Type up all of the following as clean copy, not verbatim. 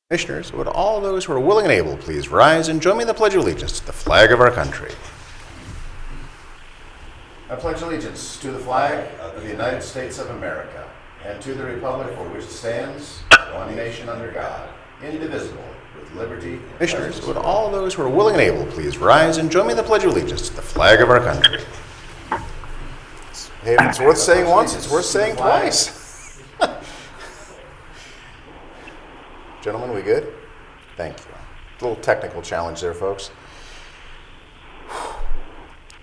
Commissioners, would all those who are willing and able please rise and join me in the Pledge of Allegiance to the flag of our country. I pledge allegiance to the flag of the United States of America and to the republic for which it stands, one nation under God, indivisible, with liberty and Commissioners, would all those who are willing and able please rise and join me in the Pledge of Allegiance to the flag of our country. Hey, if it's worth saying once, it's worth saying twice. Gentlemen, we good? Thank you. A little technical challenge there, folks.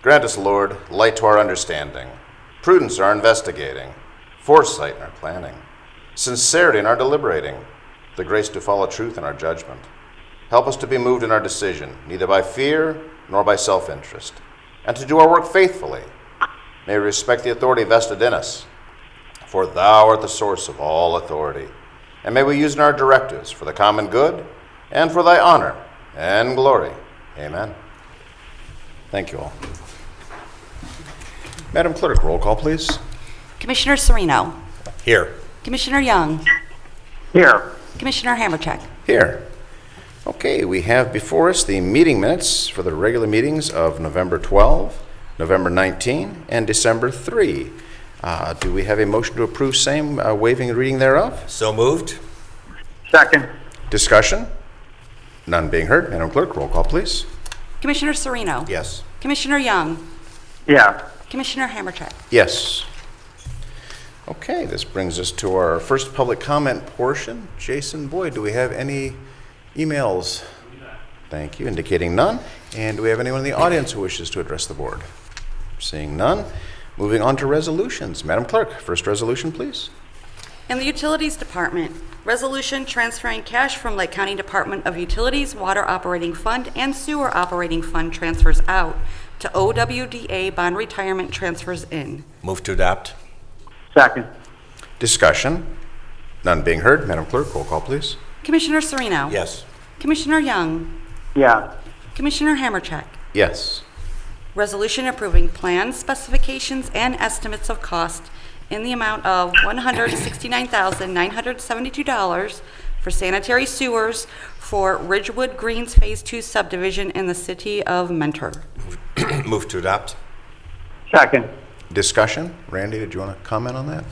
Grant us, Lord, light to our understanding, prudence in our investigating, foresight in our planning, sincerity in our deliberating, the grace to follow truth in our judgment. Help us to be moved in our decision, neither by fear nor by self-interest, and to do our work faithfully. May we respect the authority vested in us, for thou art the source of all authority. And may we use in our directives for the common good and for thy honor and glory. Amen. Thank you all. Madam Clerk, roll call, please. Commissioner Serino. Here. Commissioner Young. Here. Commissioner Hammercheck. Here. Okay, we have before us the meeting minutes for the regular meetings of November 12, November 19, and December 3. Do we have a motion to approve same, waiving the reading thereof? So moved. Second. Discussion? None being heard. Madam Clerk, roll call, please. Commissioner Serino. Yes. Commissioner Young. Yes. Commissioner Hammercheck. Yes. Okay, this brings us to our first public comment portion. Jason Boyd, do we have any emails? Thank you, indicating none. And do we have anyone in the audience who wishes to address the board? Seeing none. Moving on to resolutions. Madam Clerk, first resolution, please. In the Utilities Department, resolution transferring cash from Lake County Department of Utilities Water Operating Fund and Sewer Operating Fund transfers out to OWDA Bond Retirement transfers in. Move to adopt. Second. Discussion. None being heard. Madam Clerk, roll call, please. Commissioner Serino. Yes. Commissioner Young. Yes. Commissioner Hammercheck. Yes. Resolution approving plans, specifications, and estimates of cost in the amount of $169,972 for sanitary sewers for Ridgewood Greens Phase 2 subdivision in the city of Mentor. Move to adopt. Second. Discussion. Randy, did you want to comment on that?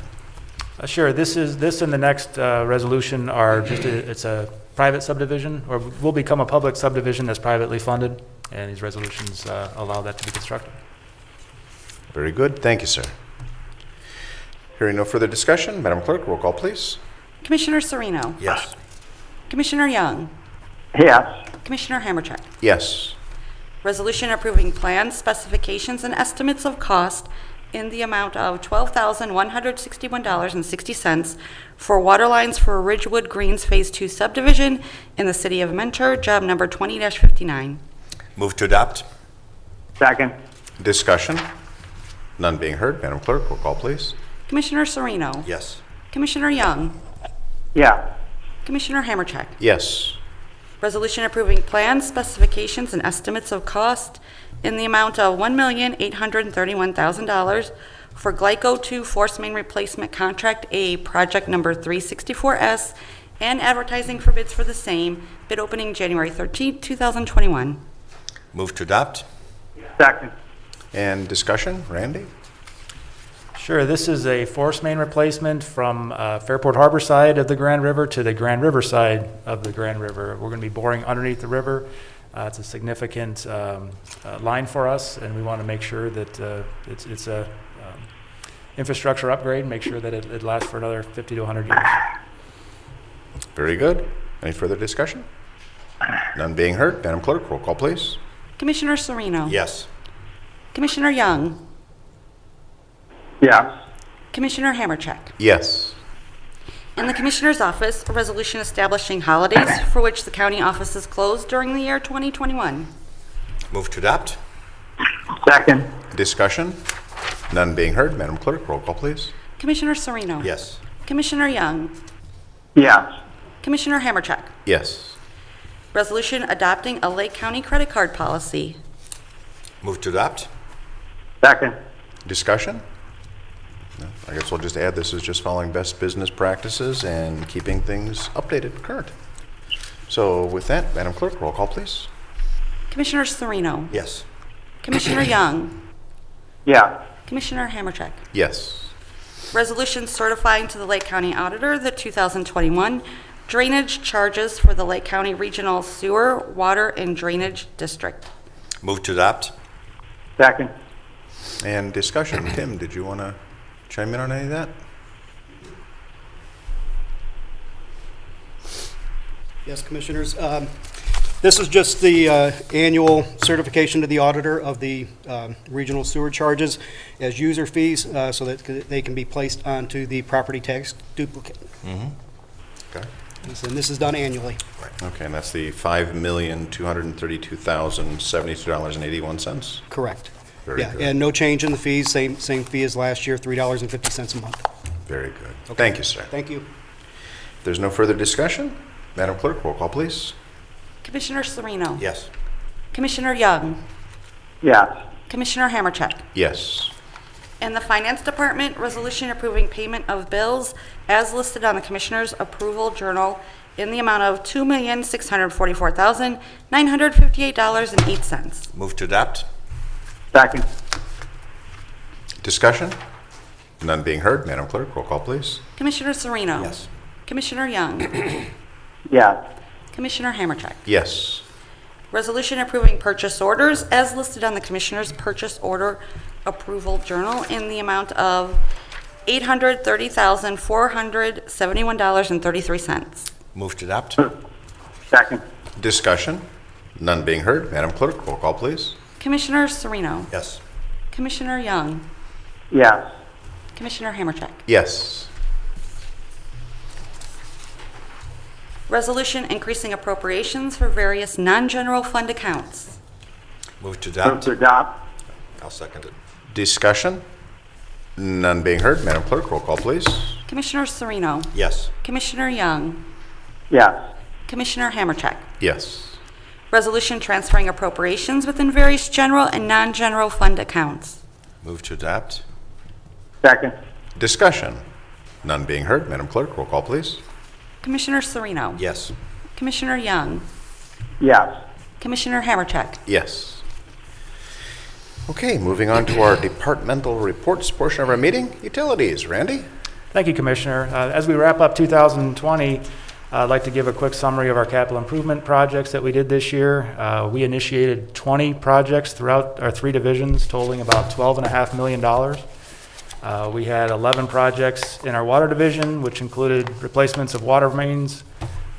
Sure. This and the next resolution are it's a private subdivision, or will become a public subdivision that's privately funded, and these resolutions allow that to be constructed. Very good. Thank you, sir. Hearing no further discussion, Madam Clerk, roll call, please. Commissioner Serino. Yes. Commissioner Young. Yes. Commissioner Hammercheck. Yes. Resolution approving plans, specifications, and estimates of cost in the amount of $12,161.60 for water lines for Ridgewood Greens Phase 2 subdivision in the city of Mentor, job number 20-59. Move to adopt. Second. Discussion. None being heard. Madam Clerk, roll call, please. Commissioner Serino. Yes. Commissioner Young. Yes. Commissioner Hammercheck. Yes. Resolution approving plans, specifications, and estimates of cost in the amount of $1,831,000 for Glyco 2 Force Main Replacement Contract A, project number 364S, and advertising for bids for the same, bid opening January 13, 2021. Move to adopt. Second. And discussion. Randy? Sure. This is a force main replacement from Fairport Harbor side of the Grand River to the Grand River side of the Grand River. We're going to be boring underneath the river. It's a significant line for us, and we want to make sure that it's a infrastructure upgrade, make sure that it lasts for another 50 to 100 years. Very good. Any further discussion? None being heard. Madam Clerk, roll call, please. Commissioner Serino. Yes. Commissioner Young. Yes. Commissioner Hammercheck. Yes. In the Commissioner's Office, a resolution establishing holidays for which the county office is closed during the year 2021. Move to adopt. Second. Discussion. None being heard. Madam Clerk, roll call, please. Commissioner Serino. Yes. Commissioner Young. Yes. Commissioner Hammercheck. Yes. Resolution adopting a Lake County credit card policy. Move to adopt. Second. Discussion. No, I guess we'll just add this is just following best business practices and keeping things updated, current. So with that, Madam Clerk, roll call, please. Commissioner Sereno. Yes. Commissioner Young. Yes. Commissioner Hammercheck. Yes. Resolution certifying to the Lake County Auditor the 2021 drainage charges for the Lake County Regional Sewer, Water, and Drainage District. Move to adopt. Second. And discussion. Tim, did you want to chime in on any of that? Yes, Commissioners. This is just the annual certification to the auditor of the regional sewer charges as user fees so that they can be placed onto the property tax duplicate. Okay. And this is done annually. Okay, and that's the $5,232,072.81. Correct. Very Yeah, good. and no change in the fees, same fee as last year, $3.50 a month. Very good. Thank you, sir. Thank you. If there's no further discussion, Madam Clerk, roll call, please. Commissioner Sereno. Yes. Commissioner Young. Yes. Commissioner Hammercheck. Yes. In the Finance Department, resolution approving payment of bills as listed on the Commissioner's Approval Journal in the amount of $2,644,958.08. Move to adopt. Second. Discussion? None being heard, Madam Clerk, roll call, please. Commissioner Sereno. Yes. Commissioner Young. Yes. Commissioner Hammercheck. Yes. Resolution approving purchase orders as listed on the Commissioner's Purchase Order Approval Journal in the amount of $830,471.33. Move to adopt. Second. Discussion? None being heard, Madam Clerk, roll call, please. Commissioner Sereno. Yes. Commissioner Young. Yes. Commissioner Hammercheck. Yes. Resolution increasing appropriations for various non-general fund accounts. Move to Move adopt. to adopt. I'll second it. Discussion? None being heard, Madam Clerk, roll call, please. Commissioner Sereno. Yes. Commissioner Young. Yes. Commissioner Hammercheck. Yes. Resolution transferring appropriations within various general and non-general fund accounts. Move to adopt. Second. Discussion? None being heard, Madam Clerk, roll call, please. Commissioner Sereno. Yes. Commissioner Young. Yes. Commissioner Hammercheck. Yes. Okay, moving on to our departmental reports portion of our meeting. Utilities, Randy? Thank you, Commissioner. As we wrap up 2020, I'd like to give a quick summary of our capital improvement projects that we did this year. We initiated 20 projects throughout our 3 divisions, totaling about $12.5 million. We had 11 projects in our water division, which included replacements of water mains.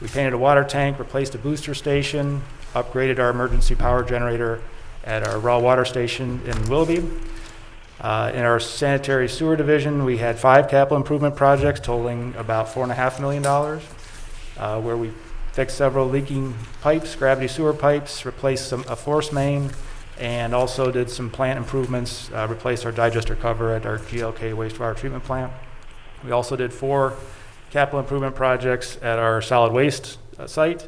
We painted a water tank, replaced a booster station, upgraded our emergency power generator at our raw water station in Willoughby. In our sanitary sewer division, we had 5 capital improvement projects totaling about $4.5 million, where we fixed several leaking pipes, gravity sewer pipes, replaced a force main, and also did some plant improvements, replaced our digester cover at our GLK wastewater treatment plant. We also did 4 capital improvement projects at our solid waste site,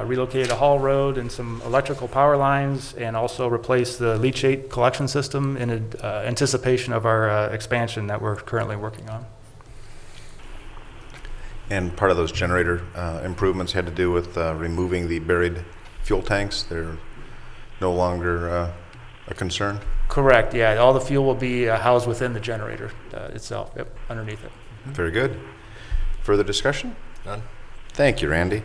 relocated a haul road and some electrical power lines, and also replaced the leachate collection system in anticipation of our expansion that we're currently working on. And part of those generator improvements had to do with removing the buried fuel tanks. They're no longer a concern. Correct, yeah. All the fuel will be housed within the generator itself, yep, underneath it. Very good. Further discussion? None. Thank you, Randy.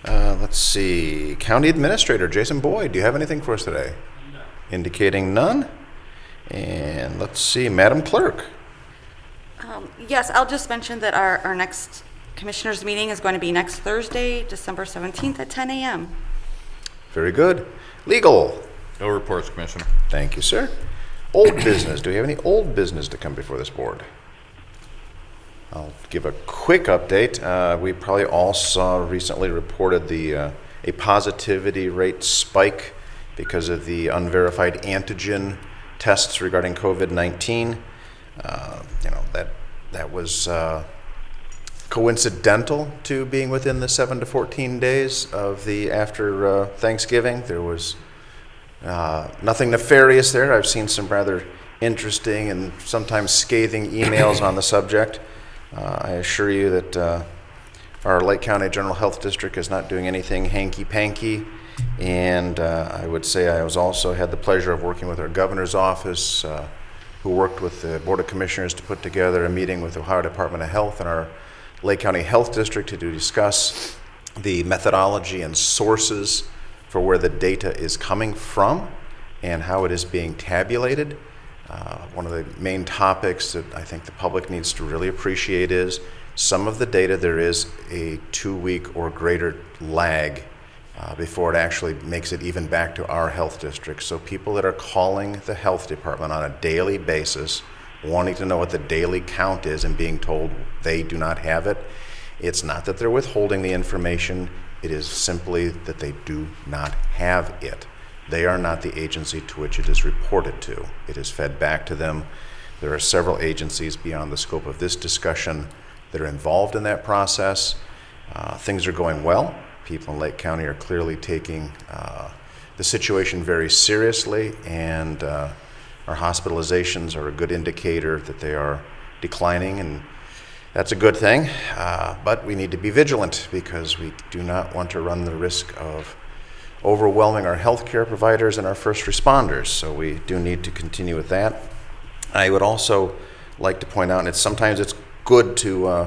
Let's see. County Administrator Jason Boyd, do you have anything for us today? No. Indicating none. And let's see, Madam Clerk. Yes, I'll just mention that our next Commissioners' meeting is going to be next Thursday, December 17th at 10 a.m. Very good. Legal. No reports, Commissioner. Thank you, sir. Old business. Do we have any old business to come before this board? I'll give a quick update. We probably all saw recently reported a positivity rate spike because of the unverified antigen tests regarding COVID-19. That was coincidental to being within the 7 to 14 days of the after Thanksgiving. There was nothing nefarious there. I've seen some rather interesting and sometimes scathing emails on the subject. I assure you that Our Lake County General Health District is not doing anything hanky-panky, and I would say I was also had the pleasure of working with our governor's office, who worked with the Board of Commissioners to put together a meeting with the Ohio Department of Health and our Lake County Health District to discuss the methodology and sources for where the data is coming from and how it is being tabulated. One of the main topics that I think the public needs to really appreciate is some of the data, there is a 2-week or greater lag before it actually makes it even back to our health district. So people that are calling the health department on a daily basis, wanting to know what the daily count is and being told they do not have it, it's not that they're withholding the information, it is simply that they do not have it. They are not the agency to which it is reported to. It is fed back to them. There are several agencies beyond the scope of this discussion that are involved in that process. Things are going well. People in Lake County are clearly taking the situation very seriously, and our hospitalizations are a good indicator that they are declining, and that's a good thing. But we need to be vigilant because we do not want to run the risk of overwhelming our healthcare providers and our first responders. So we do need to continue with that. I would also like to point out, and sometimes it's good to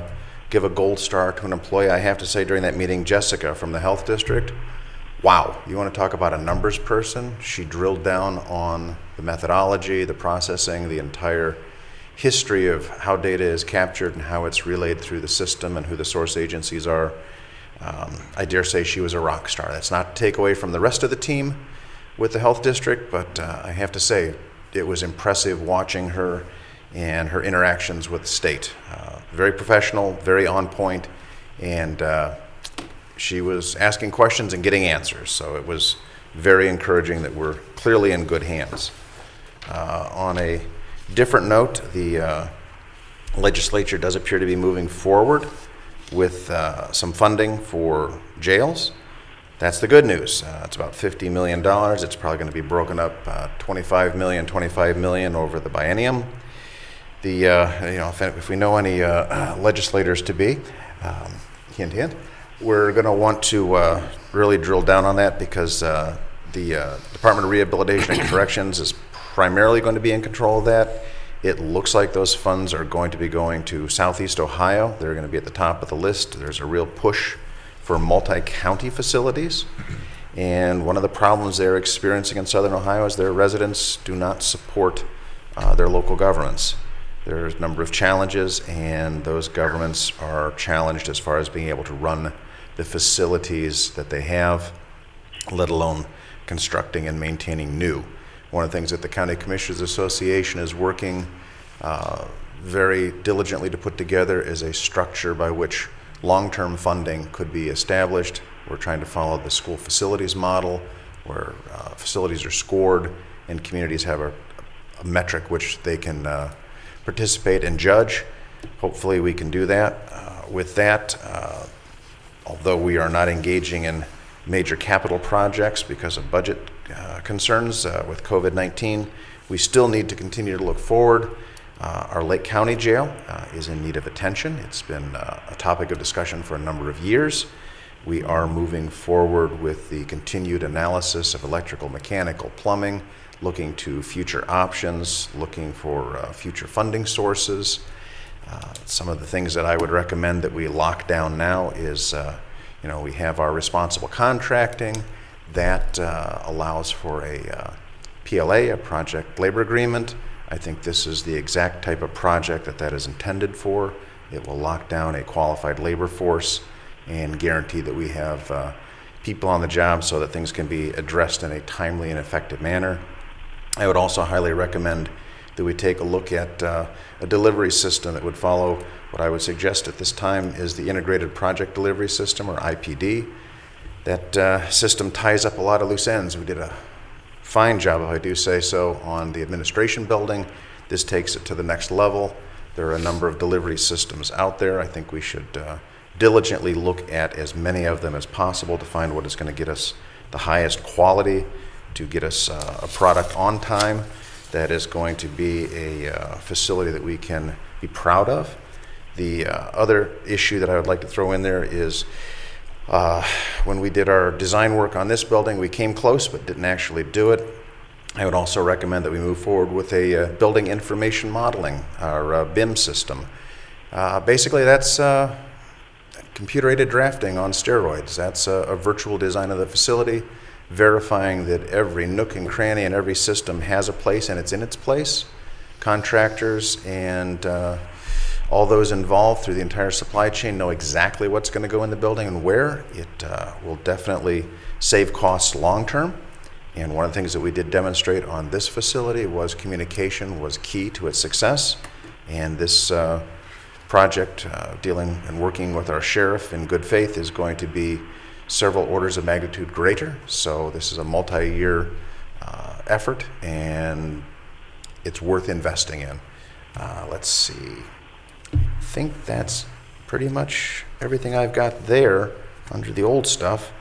give a gold star to an employee. I have to say during that meeting, Jessica from the health district, wow, you want to talk about a numbers person? She drilled down on the methodology, the processing, the entire history of how data is captured and how it's relayed through the system and who the source agencies are. I dare say she was a rock star. That's not to take away from the rest of the team with the health district, but I have to say it was impressive watching her and her interactions with the state. Very professional, very on point, and she was asking questions and getting answers. So it was very encouraging that we're clearly in good hands. On a different note, the legislature does appear to be moving forward with some funding for jails. That's the good news. It's about $50 million. It's probably going to be broken up 25 million over the biennium. If we know any legislators to be, hint, hint, we're going to want to really drill down on that because the Department of Rehabilitation and Corrections is primarily going to be in control of that. It looks like those funds are going to be going to Southeast Ohio. They're going to be at the top of the list. There's a real push for multi-county facilities. And one of the problems they're experiencing in Southern Ohio is their residents do not support their local governments. There's a number of challenges, and those governments are challenged as far as being able to run the facilities that they have, let alone constructing and maintaining new. One of the things that the County Commissioners Association is working very diligently to put together is a structure by which long-term funding could be established. We're trying to follow the school facilities model where facilities are scored and communities have a metric which they can participate and judge. Hopefully we can do that. With that, although we are not engaging in major capital projects because of budget concerns with COVID-19, we still need to continue to look forward. Our Lake County Jail is in need of attention. It's been a topic of discussion for a number of years. We are moving forward with the continued analysis of electrical, mechanical, plumbing, looking to future options, looking for future funding sources. Some of the things that I would recommend that we lock down now is, we have our responsible contracting. That allows for a PLA, a project labor agreement. I think this is the exact type of project that is intended for. It will lock down a qualified labor force and guarantee that we have people on the job so that things can be addressed in a timely and effective manner. I would also highly recommend that we take a look at a delivery system that would follow what I would suggest at this time is the Integrated Project Delivery System, or IPD. That system ties up a lot of loose ends. We did a fine job, if I do say so, on the administration building. This takes it to the next level. There are a number of delivery systems out there. I think we should diligently look at as many of them as possible to find what is going to get us the highest quality, to get us a product on time that is going to be a facility that we can be proud of. The other issue that I would like to throw in there is when we did our design work on this building, we came close but didn't actually do it. I would also recommend that we move forward with a building information modeling, our BIM system. Basically, that's computer-aided drafting on steroids. That's a virtual design of the facility, verifying that every nook and cranny and every system has a place and it's in its place. Contractors and all those involved through the entire supply chain know exactly what's going to go in the building and where. It will definitely save costs long-term. And one of the things that we did demonstrate on this facility was communication was key to its success. And this project, dealing and working with our sheriff in good faith, is going to be several orders of magnitude greater. So this is a multi-year effort, and it's worth investing in. Let's see. I think that's pretty much everything I've got there under the old stuff.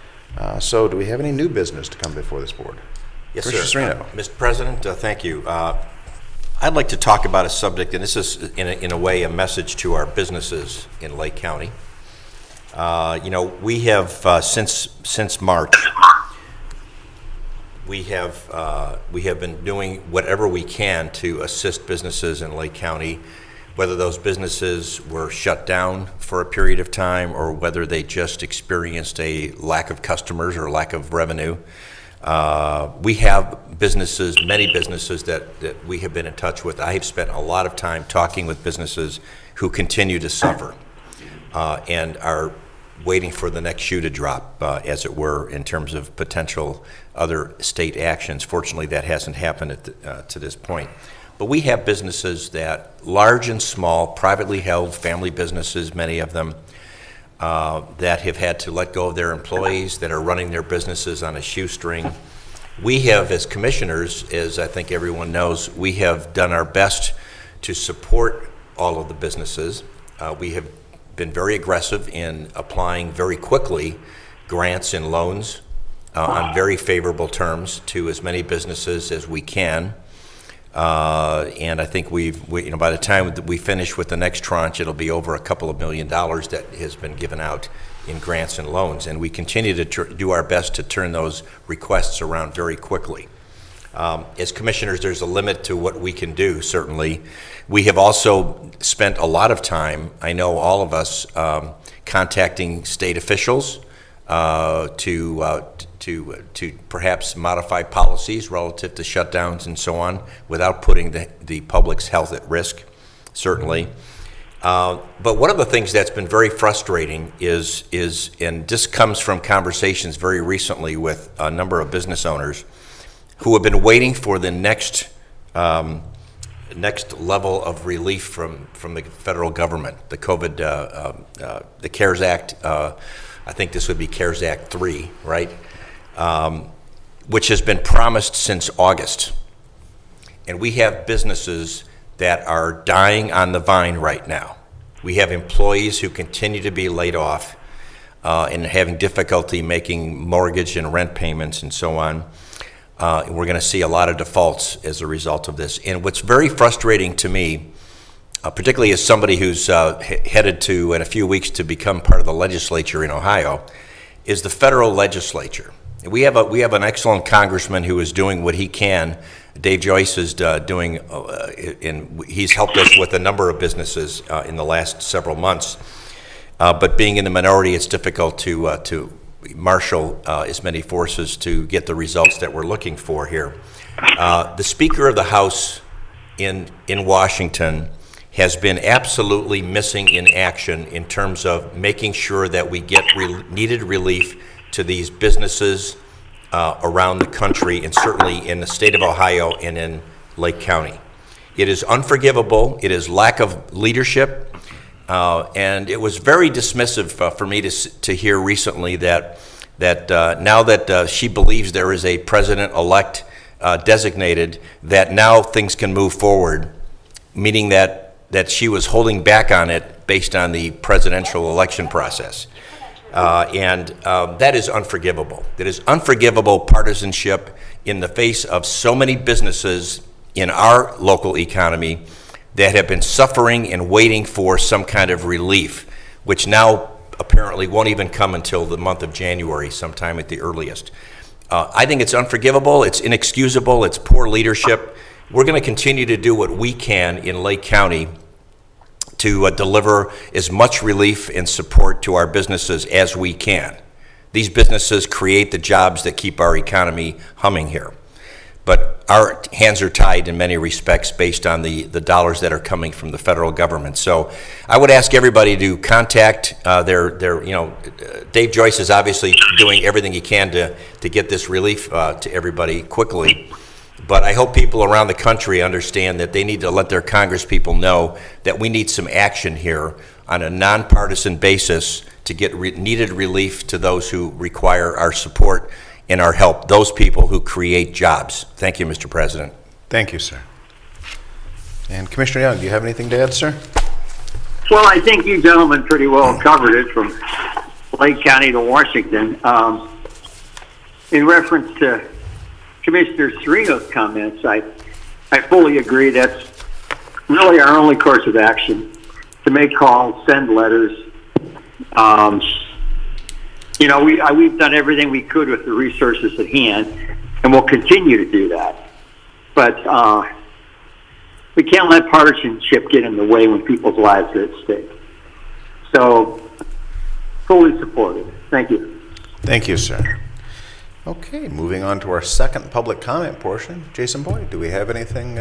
So do we have any new business to come before this board? Yes, Commissioner sir. Serino. Mr. President, thank you. I'd like to talk about a subject, and this is in a way a message to our businesses in Lake County. We have since March, we have been doing whatever we can to assist businesses in Lake County, whether those businesses were shut down for a period of time or whether they just experienced a lack of customers or lack of revenue. We have businesses, many businesses that we have been in touch with. I have spent a lot of time talking with businesses who continue to suffer and are waiting for the next shoe to drop, as it were, in terms of potential other state actions. Fortunately, that hasn't happened to this point. But we have businesses that, large and small, privately held family businesses, many of them, that have had to let go of their employees, that are running their businesses on a shoestring. We have, as commissioners, as I think everyone knows, we have done our best to support all of the businesses. We have been very aggressive in applying very quickly grants and loans on very favorable terms to as many businesses as we can. And I think by the time that we finish with the next tranche, it'll be over $2 million that has been given out in grants and loans. And we continue to do our best to turn those requests around very quickly. As commissioners, there's a limit to what we can do, certainly. We have also spent a lot of time, I know all of us, contacting state officials to perhaps modify policies relative to shutdowns and so on without putting the public's health at risk, certainly. But one of the things that's been very frustrating is, and this comes from conversations very recently with a number of business owners who have been waiting for the next level of relief from the federal government, the COVID, the CARES Act. I think this would be CARES Act 3, right? Which has been promised since August. And we have businesses that are dying on the vine right now. We have employees who continue to be laid off and having difficulty making mortgage and rent payments and so on. We're going to see a lot of defaults as a result of this. And what's very frustrating to me, particularly as somebody who's headed to, in a few weeks, to become part of the legislature in Ohio, is the federal legislature. We have an excellent congressman who is doing what he can. Dave Joyce is doing, and he's helped us with a number of businesses in the last several months. But being in the minority, it's difficult to marshal as many forces to get the results that we're looking for here. The Speaker of the House in Washington has been absolutely missing in action in terms of making sure that we get needed relief to these businesses around the country, and certainly in the state of Ohio and in Lake County. It is unforgivable. It is lack of leadership. And it was very dismissive for me to hear recently that now that she believes there is a president-elect designated, that now things can move forward, meaning that she was holding back on it based on the presidential election process. And that is unforgivable. That is unforgivable partisanship in the face of so many businesses in our local economy that have been suffering and waiting for some kind of relief, which now apparently won't even come until the month of January, sometime at the earliest. I think it's unforgivable, it's inexcusable, it's poor leadership. We're going to continue to do what we can in Lake County to deliver as much relief and support to our businesses as we can. These businesses create the jobs that keep our economy humming here. But our hands are tied in many respects based on the dollars that are coming from the federal government. So I would ask everybody to contact Dave Joyce is obviously doing everything he can to get this relief to everybody quickly. But I hope people around the country understand that they need to let their congresspeople know that we need some action here on a nonpartisan basis to get needed relief to those who require our support and our help, those people who create jobs. Thank you, Mr. President. Thank you, sir. And Commissioner Young, do you have anything to add, sir? Well, I think you gentlemen pretty well covered it from Lake County to Washington. In reference to Commissioner Serino's comments, I fully agree. That's really our only course of action, to make calls, send letters. We've done everything we could with the resources at hand, and we'll continue to do that. But we can't let partisanship get in the way when people's lives are at stake. So, fully supported. Thank you. Thank you, sir. Okay, moving on to our second public comment portion. Jason Boyd, do we have anything?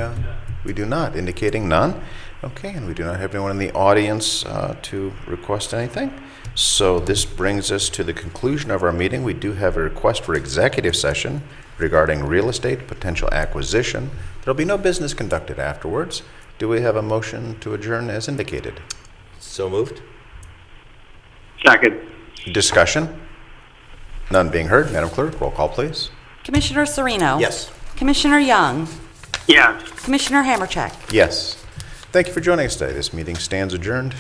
We do not, indicating none. Okay, and we do not have anyone in the audience to request anything. So this brings us to the conclusion of our meeting. We do have a request for executive session regarding real estate potential acquisition. There'll be no business conducted afterwards. Do we have a motion to adjourn as indicated? So moved. Second. Discussion? None being heard. Madam Clerk, roll call, please. Commissioner Serino? Yes. Commissioner Young? Yes. Commissioner Hammercheck? Yes. Thank you for joining us today. This meeting stands adjourned.